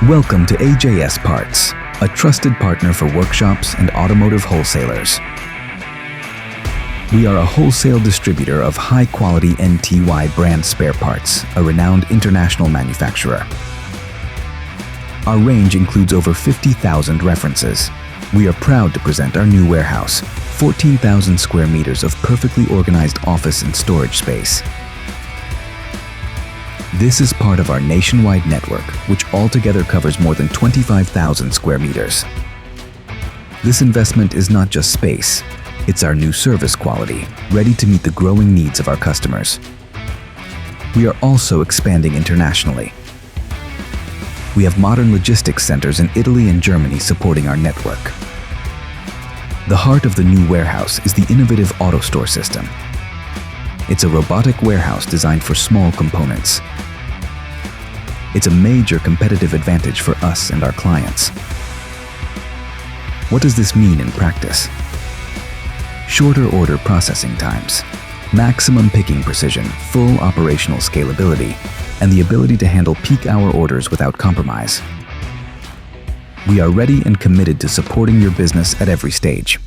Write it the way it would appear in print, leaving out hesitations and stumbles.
Welcome to AJS Parts, a trusted partner for workshops and automotive wholesalers. We are a wholesale distributor of high-quality NTY brand spare parts, a renowned international manufacturer. Our range includes over 50,000 references. We are proud to present our new warehouse, 14,000 square meters of perfectly organized office and storage space. This is part of our nationwide network, which altogether covers more than 25,000 square meters. This investment is not just space, it's our new service quality, ready to meet the growing needs of our customers. We are also expanding internationally. We have modern logistics centers in Italy and Germany supporting our network. The heart of the new warehouse is the innovative AutoStore system. It's a robotic warehouse designed for small components. It's a major competitive advantage for us and our clients. What does this mean in practice? Shorter order processing times, maximum picking precision, full operational scalability, and the ability to handle peak hour orders without compromise. We are ready and committed to supporting your business at every stage.